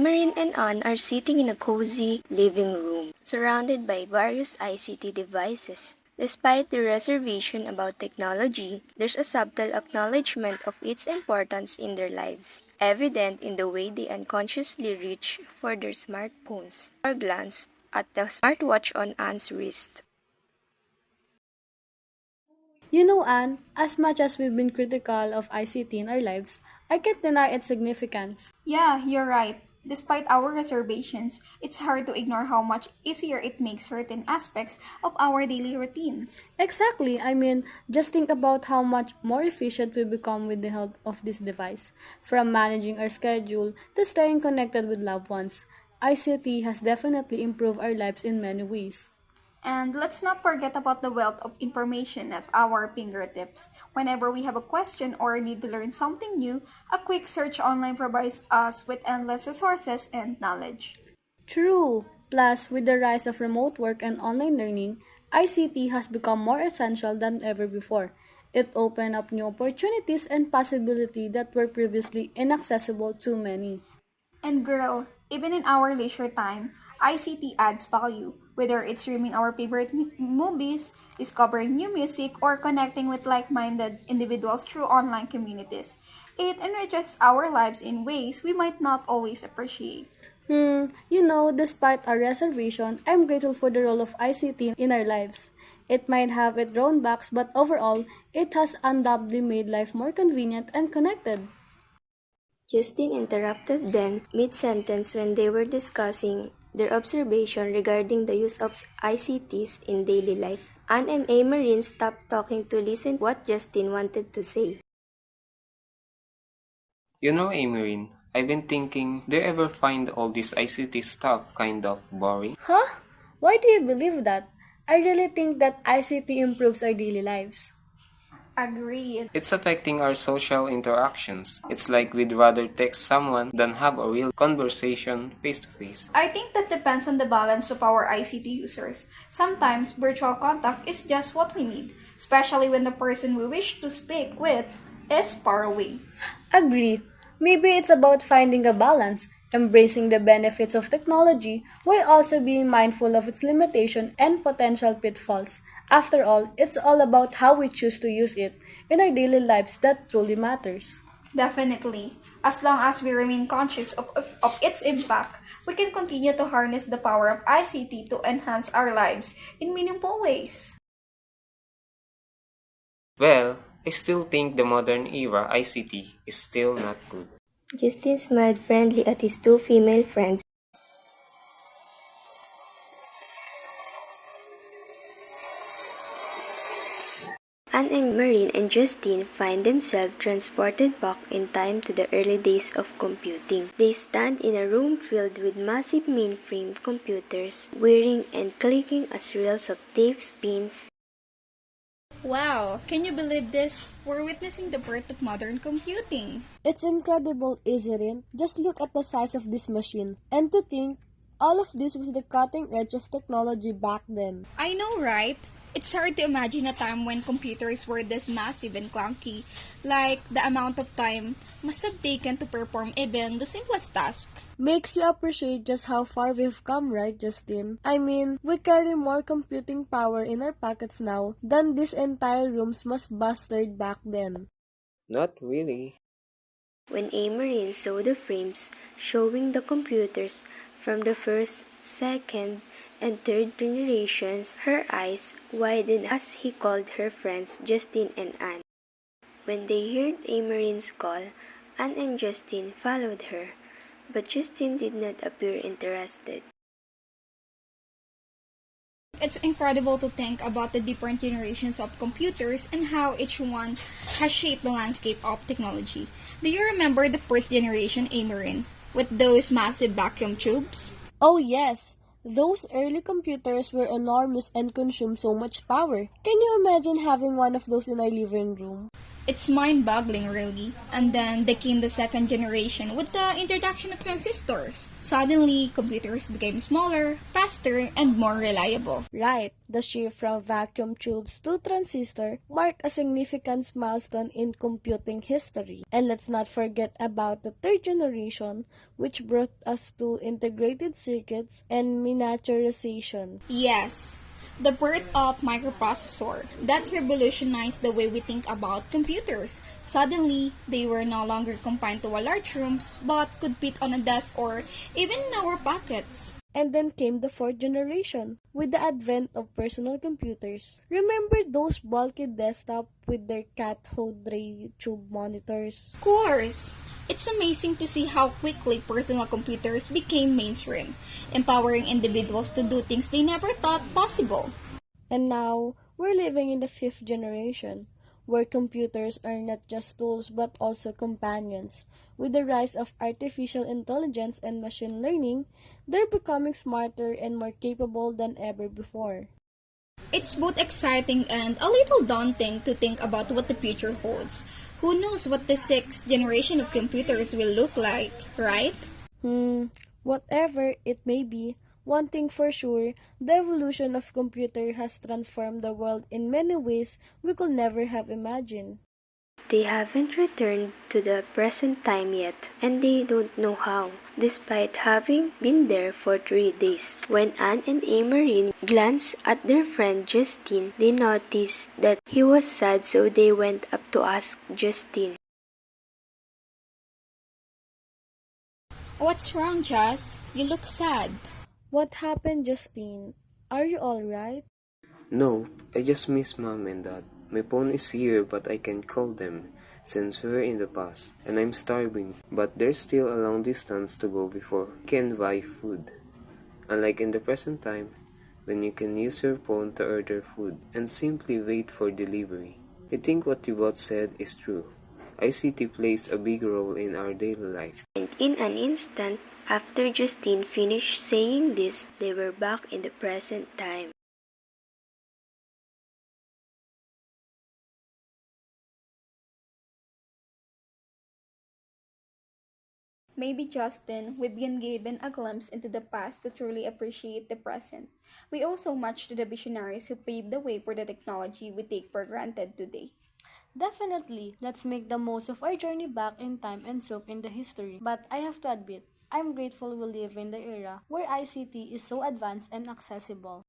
Amarin and Anne are sitting in a cozy living room, surrounded by various ICT devices. Despite the reservation about technology, there's a subtle acknowledgement of its importance in their lives, evident in the way they unconsciously reach for their smartphones or glance at the smartwatch on Anne's wrist. You know, Anne, as much as we've been critical of ICT in our lives, I can't deny its significance. Yeah, you're right. Despite our reservations, it's hard to ignore how much easier it makes certain aspects of our daily routines. Exactly, I mean, just think about how much more efficient we become with the help of this device. From managing our schedule to staying connected with loved ones, ICT has definitely improved our lives in many ways. And let's not forget about the wealth of information at our fingertips. Whenever we have a question or need to learn something new, a quick search online provides us with endless resources and knowledge. True. Plus, with the rise of remote work and online learning, ICT has become more essential than ever before. It opened up new opportunities and possibilities that were previously inaccessible to many. And girl, even in our leisure time, ICT adds value, whether it's streaming our favorite movies, discovering new music, or connecting with like minded individuals through online communities. It enriches our lives in ways we might not always appreciate. Despite our reservation, I'm grateful for the role of ICT in our lives. It might have its drawbacks, but overall, it has undoubtedly made life more convenient and connected. Justin interrupted then mid-sentence when they were discussing their observation regarding the use of ICTs in daily life. Anne and Amarin stopped talking to listen to what Justin wanted to say. You know, Emerin, I've been thinking, do you ever find all this ICT stuff kind of boring? Huh? Why do you believe that? I really think that ICT improves our daily lives. Agreed. It's affecting our social interactions. It's like we'd rather text someone than have a real conversation face to face. I think that depends on the balance of our ICT users. Sometimes virtual contact is just what we need, especially when the person we wish to speak with is far away. Agree. Maybe it's about finding a balance, embracing the benefits of technology while also being mindful of its limitation and potential pitfalls. After all, it's all about how we choose to use it in our daily lives that truly matters. Definitely. As long as we remain conscious of its impact, we can continue to harness the power of ICT to enhance our lives in meaningful ways. Well, I still think the modern era ICT is still not good. Justin smiled friendly at his two female friends. Anne and Marine and Justine find themselves transported back in time to the early days of computing. They stand in a room filled with massive mainframe computers, whirring and clicking as reels of tape spins. Wow, can you believe this? We're witnessing the birth of modern computing. It's incredible, isn't it? Just look at the size of this machine. And to think, all of this was the cutting edge of technology back then. I know, right? It's hard to imagine a time when computers were this massive and clunky. Like, the amount of time must have taken to perform even the simplest task. Makes you appreciate just how far we've come, right, Justin? I mean, we carry more computing power in our pockets now than these entire rooms must bastard back then. Not really. When Amarin saw the frames showing the computers from the first, second, and third generations, her eyes widened as he called her friends Justin and Anne. When they heard Amarin's call, Anne and Justin followed her, but Justin did not appear interested. It's incredible to think about the different generations of computers and how each one has shaped the landscape of technology. Do you remember the first generation Amarin with those massive vacuum tubes? Oh yes, those early computers were enormous and consumed so much power. Can you imagine having one of those in our living room? It's mind-boggling, really. And then they came the second generation with the introduction of transistors. Suddenly, computers became smaller, faster, and more reliable. Right, the shift from vacuum tubes to transistor marked a significant milestone in computing history. And let's not forget about the third generation, which brought us to integrated circuits and miniaturization. Yes, the birth of microprocessor that revolutionized the way we think about computers. Suddenly, they were no longer confined to a large rooms but could fit on a desk or even in our pockets. And then came the fourth generation, with the advent of personal computers. Remember those bulky desktops with their cathode ray tube monitors? Of course, it's amazing to see how quickly personal computers became mainstream, empowering individuals to do things they never thought possible. And now, we're living in the fifth generation, where computers are not just tools but also companions. With the rise of artificial intelligence and machine learning, they're becoming smarter and more capable than ever before. It's both exciting and a little daunting to think about what the future holds. Who knows what the sixth generation of computers will look like, right? Whatever it may be, one thing for sure, the evolution of computer has transformed the world in many ways we could never have imagined. They haven't returned to the present time yet, and they don't know how, despite having been there for 3 days. When Anne and Amarine glanced at their friend Justine, they noticed that he was sad, so they went up to ask Justine. What's wrong, Jess? You look sad. What happened, Justine? Are you alright? No, I just miss mom and dad. My phone is here but I can't call them since we're in the past and I'm starving. But there's still a long distance to go before we can buy food. Unlike in the present time, when you can use your phone to order food and simply wait for delivery. I think what you both said is true. ICT plays a big role in our daily life. And in an instant, after Justine finished saying this, they were back in the present time. Maybe, Justin, we've been given a glimpse into the past to truly appreciate the present. We owe so much to the visionaries who paved the way for the technology we take for granted today. Definitely, let's make the most of our journey back in time and soak in the history. But I have to admit, I'm grateful we live in the era where ICT is so advanced and accessible.